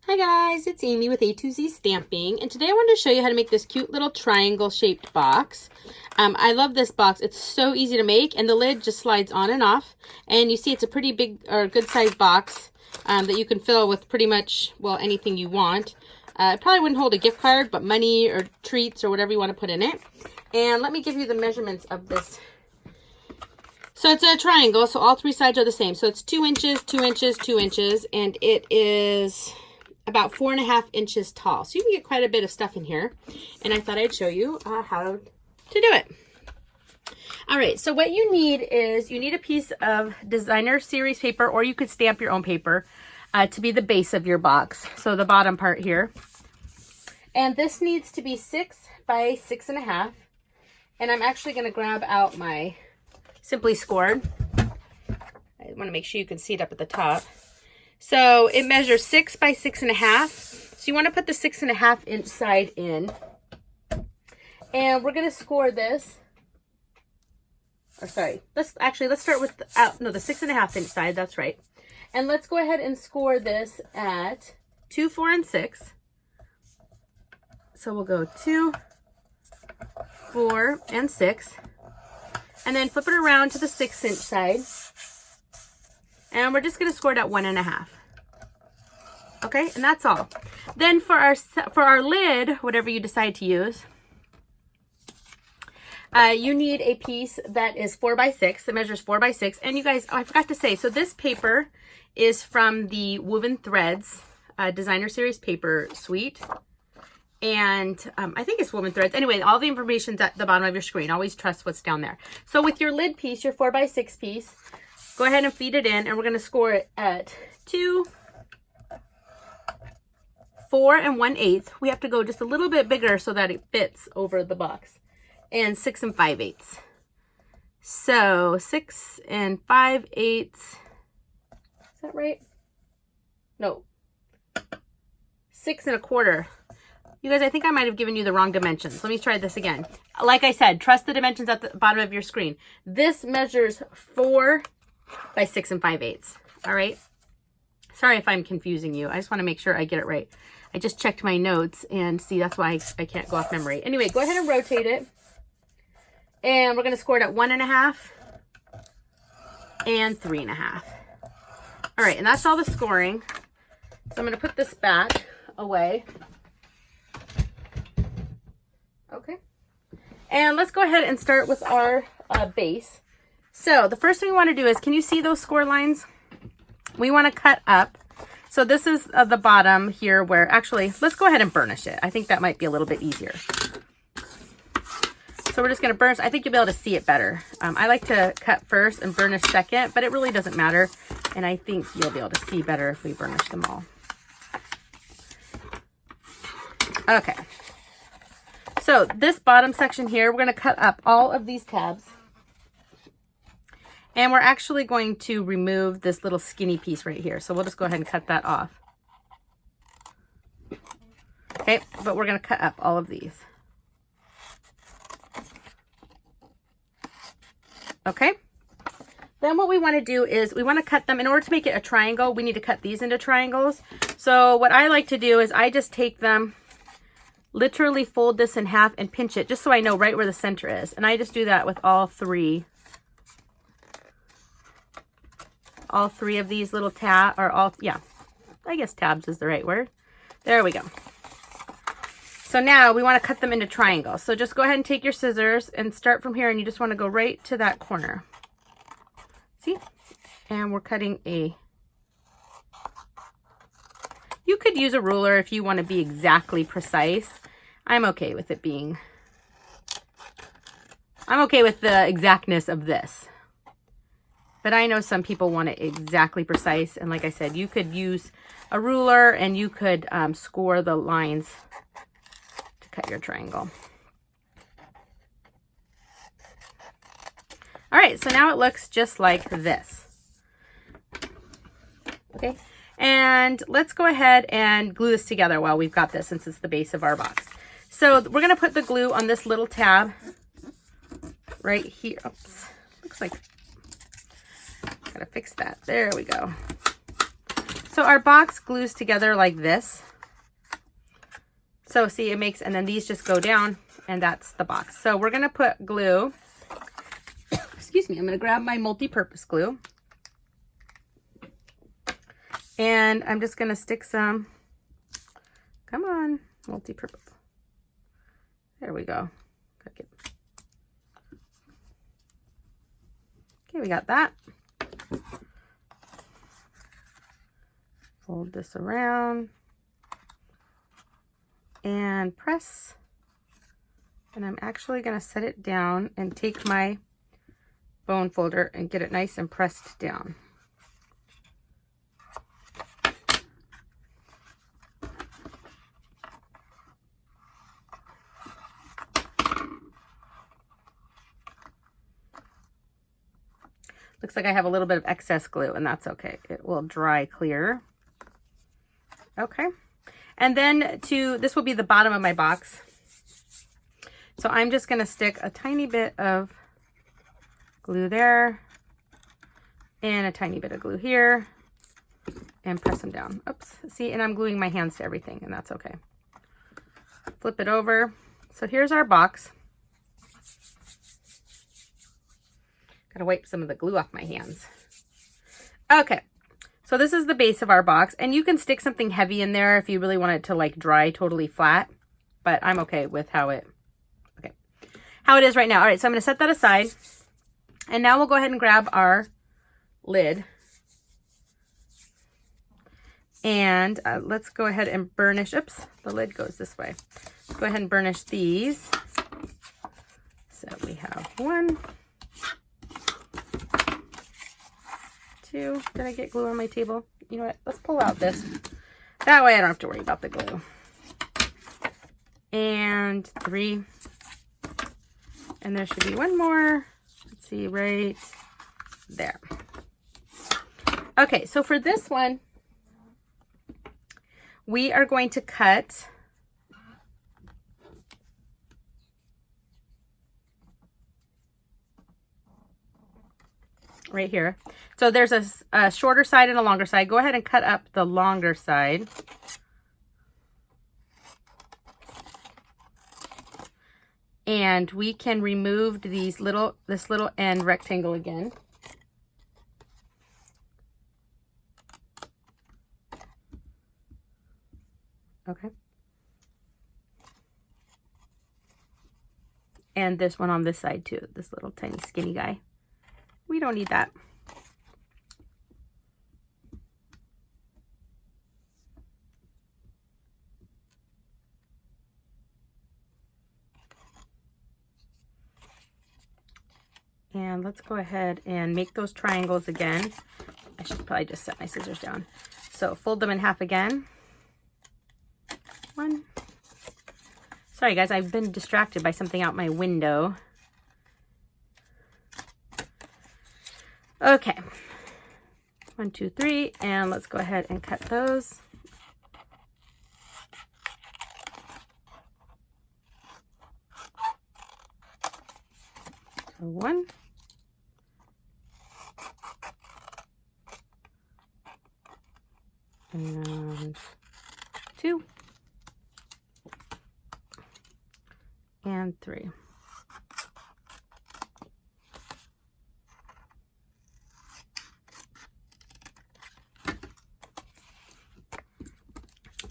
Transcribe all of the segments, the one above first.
Hi guys, it's Amy with A2Z Stamping, and today I wanted to show you how to make this cute little triangle shaped box. I love this box. It's so easy to make, and the lid just slides on and off, and you see it's a pretty big or good sized box that you can fill with pretty much, well, anything you want. It probably wouldn't hold a gift card, but money or treats or whatever you want to put in it. And let me give you the measurements of this. So it's a triangle, so all three sides are the same. So it's 2 inches, 2 inches, 2 inches, and it is about 4.5 inches tall. So you can get quite a bit of stuff in here. And I thought I'd show you how to do it. All right, so what you need is you need a piece of designer series paper, or you could stamp your own paper to be the base of your box. So the bottom part here. And this needs to be 6 by 6.5. And I'm actually gonna grab out my Simply Scored. I wanna make sure you can see it up at the top. So it measures 6 by 6.5. So you want to put the 6.5 inch side in. And we're going to score this. Or sorry, let's start with the 6.5 inch side. That's right. And let's go ahead and score this at 2, 4, and 6. So we'll go 2, 4, and 6. And then flip it around to the 6 inch side. And we're just going to score it at 1.5. Okay, and that's all. Then for our lid, whatever you decide to use, you need a piece that is 4 by 6. It measures 4 by 6. And you guys, oh, I forgot to say, so this paper is from the Woven Threads Designer Series Paper Suite. And I think it's Woven Threads. Anyway, all the information's at the bottom of your screen. Always trust what's down there. So with your lid piece, your 4 by 6 piece, go ahead and feed it in, and we're going to score it at 2, 4, and 1/8. We have to go just a little bit bigger so that it fits over the box. And 6 and 5/8. So 6 and 5/8. Is that right? No. 6 1/4. You guys, I think I might have given you the wrong dimensions. Let me try this again. Like I said, trust the dimensions at the bottom of your screen. This measures 4 by 6 and 5/8. All right. Sorry if I'm confusing you. I just want to make sure I get it right. I just checked my notes, and see, that's why I can't go off memory. Anyway, go ahead and rotate it. And we're going to score it at 1.5 and 3.5. All right, and that's all the scoring. So I'm going to put this back away. Okay. And let's go ahead and start with our base. So the first thing we want to do is, can you see those score lines? We want to cut up. So this is the bottom here where, actually, let's go ahead and burnish it. I think that might be a little bit easier. So we're just going to burnish. I think you'll be able to see it better. I like to cut first and burnish second, but it really doesn't matter. And I think you'll be able to see better if we burnish them all. Okay. So this bottom section here, we're going to cut up all of these tabs. And we're actually going to remove this little skinny piece right here. So we'll just go ahead and cut that off. Okay, but we're going to cut up all of these. Okay. Then what we want to do is we want to cut them. In order to make it a triangle, we need to cut these into triangles. So what I like to do is I just take them, literally fold this in half and pinch it just so I know right where the center is. And I just do that with all three of these little I guess tabs is the right word. There we go. So now we want to cut them into triangles. So just go ahead and take your scissors and start from here, and you just want to go right to that corner. See? And we're cutting you could use a ruler if you want to be exactly precise. I'm okay with it being, I'm okay with the exactness of this. But I know some people want it exactly precise. And like I said, you could use a ruler and you could score the lines to cut your triangle. All right, so now it looks just like this. Okay, and let's go ahead and glue this together while we've got this, since it's the base of our box. So we're going to put the glue on this little tab right here. Oops, looks like, gotta fix that. There we go. So our box glues together like this. So see, it makes, and then these just go down, and that's the box. So we're gonna put glue, excuse me, I'm gonna grab my multi-purpose glue. And I'm just gonna stick some, come on, multi-purpose. There we go. Okay, we got that. Fold this around and press. And I'm actually going to set it down and take my bone folder and get it nice and pressed down. Looks like I have a little bit of excess glue, and that's okay. It will dry clear. Okay. And then this will be the bottom of my box. So I'm just going to stick a tiny bit of glue there and a tiny bit of glue here and press them down. Oops. See, and I'm gluing my hands to everything, and that's okay. Flip it over. So here's our box. Gotta wipe some of the glue off my hands. Okay. So this is the base of our box, and you can stick something heavy in there if you really want it to like dry totally flat, but I'm okay with how it is right now. All right, so I'm going to set that aside, and now we'll go ahead and grab our lid, and let's go ahead and burnish. Oops, the lid goes this way. Let's go ahead and burnish these. So we have 1, 2. Did I get glue on my table? You know what? Let's pull out this. That way I don't have to worry about the glue. And 3. And there should be 1 more. Let's see, right there. Okay, so for this one, we are going to cut right here. So there's a shorter side and a longer side. Go ahead and cut up the longer side. And we can remove this little end rectangle again. Okay. And this one on this side too, this little tiny skinny guy. We don't need that. And let's go ahead and make those triangles again. I should probably just set my scissors down. So fold them in half again. 1. Sorry guys, I've been distracted by something out my window. Okay. 1, 2, 3, and let's go ahead and cut those. So 1. And 2. And 3.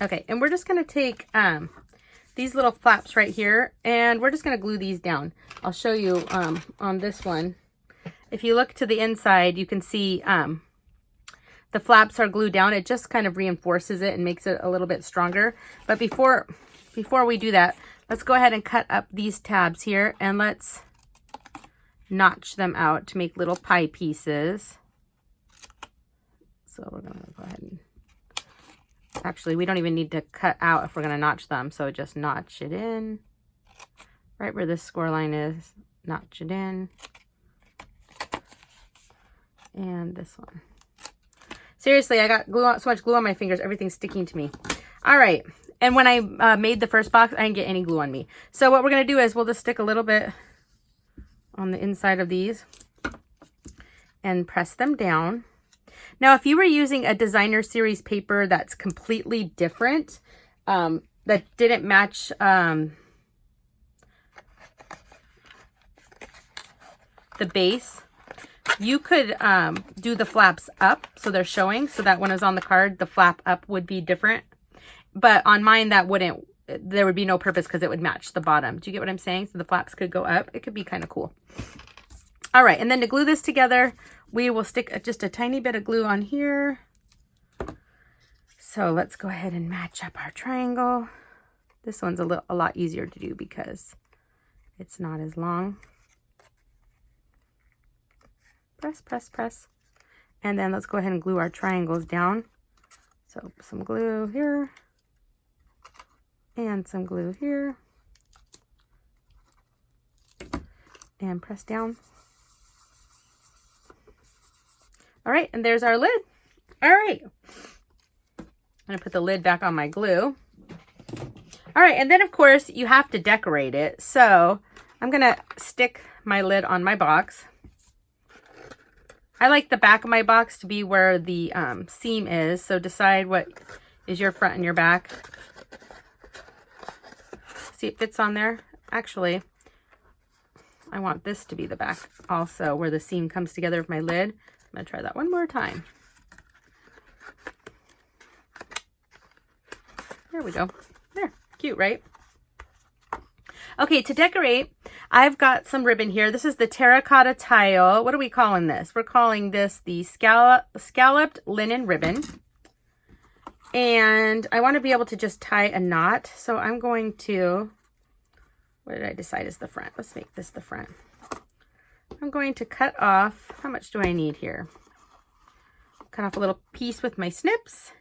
Okay, and we're just going to take these little flaps right here, and we're just going to glue these down. I'll show you on this one. If you look to the inside, you can see the flaps are glued down. It just kind of reinforces it and makes it a little bit stronger. But before we do that, let's go ahead and cut up these tabs here, and let's notch them out to make little pie pieces. So we're going to go ahead and, actually, we don't even need to cut out if we're going to notch them. So just notch it in right where this score line is. Notch it in. And this one. Seriously, I got so much glue on my fingers, everything's sticking to me. All right. And when I made the first box, I didn't get any glue on me. So what we're going to do is we'll just stick a little bit on the inside of these and press them down. Now, if you were using a designer series paper that's completely different, that didn't match the base, you could do the flaps up so they're showing, so that when it's on the card, the flap up would be different. But on mine, that wouldn't, there would be no purpose because it would match the bottom. Do you get what I'm saying? So the flaps could go up. It could be kind of cool. All right, and then to glue this together, we will stick just a tiny bit of glue on here. So let's go ahead and match up our triangle. This one's a lot easier to do because it's not as long. Press, press, press. And then let's go ahead and glue our triangles down. So some glue here. And some glue here. And press down. All right, and there's our lid. All right. I'm gonna put the lid back on my glue. All right, and then of course you have to decorate it. So I'm gonna stick my lid on my box. I like the back of my box to be where the seam is. So decide what is your front and your back. See, it fits on there. Actually, I want this to be the back also, where the seam comes together with my lid. I'm gonna try that one more time. There we go. There, cute, right? Okay, to decorate, I've got some ribbon here. This is the terracotta tile. What are we calling this? We're calling this the scalloped linen ribbon. And I want to be able to just tie a knot. So I'm going to, what did I decide is the front? Let's make this the front. I'm going to cut off, how much do I need here? Cut off a little piece with my snips.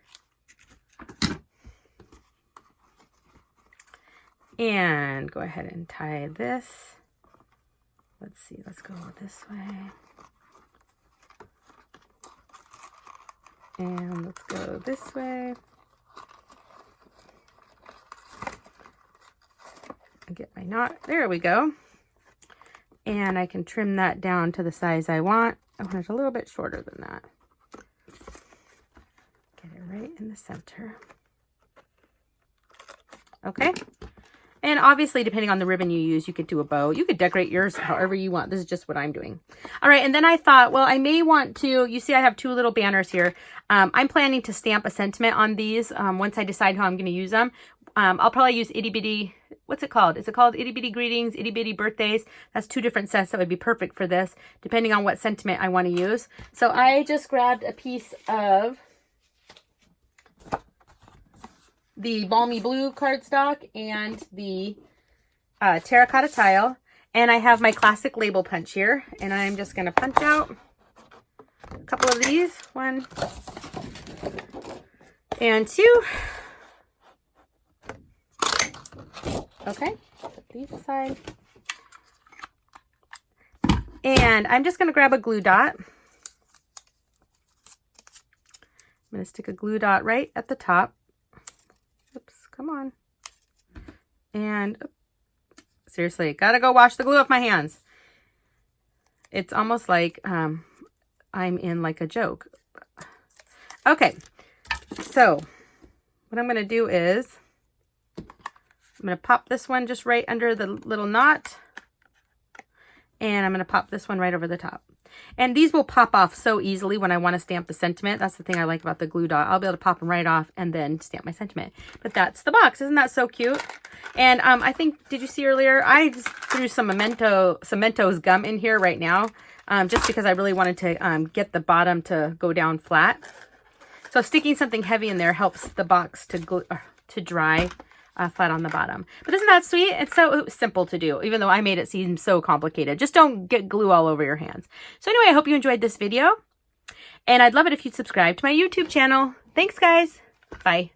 And go ahead and tie this. Let's see, let's go this way. And let's go this way. And get my knot. There we go. And I can trim that down to the size I want. I want it a little bit shorter than that. Get it right in the center. Okay. And obviously, depending on the ribbon you use, you could do a bow. You could decorate yours however you want. This is just what I'm doing. All right, and then I thought, well, I may want to, you see I have two little banners here. I'm planning to stamp a sentiment on these once I decide how I'm going to use them. I'll probably use itty bitty, what's it called? Is it called itty bitty greetings, itty bitty birthdays? That's two different sets that would be perfect for this, depending on what sentiment I want to use. So I just grabbed a piece of the balmy blue cardstock and the terracotta tile, and I have my classic label punch here, and I'm just going to punch out a couple of these, 1 and 2. Okay, put these aside, and I'm just going to grab a glue dot. I'm going to stick a glue dot right at the top. Oops, come on. And seriously, gotta go wash the glue off my hands. It's almost like I'm in like a joke. Okay, so what I'm gonna do is I'm gonna pop this one just right under the little knot, and I'm gonna pop this one right over the top. And these will pop off so easily when I want to stamp the sentiment. That's the thing I like about the glue dot. I'll be able to pop them right off and then stamp my sentiment. But that's the box. Isn't that so cute? And I think, did you see earlier? I just threw some Mentos gum in here right now, just because I really wanted to get the bottom to go down flat. So sticking something heavy in there helps the box to dry flat on the bottom. But isn't that sweet? It's so simple to do, even though I made it seem so complicated. Just don't get glue all over your hands. So anyway, I hope you enjoyed this video, and I'd love it if you'd subscribe to my YouTube channel. Thanks, guys. Bye.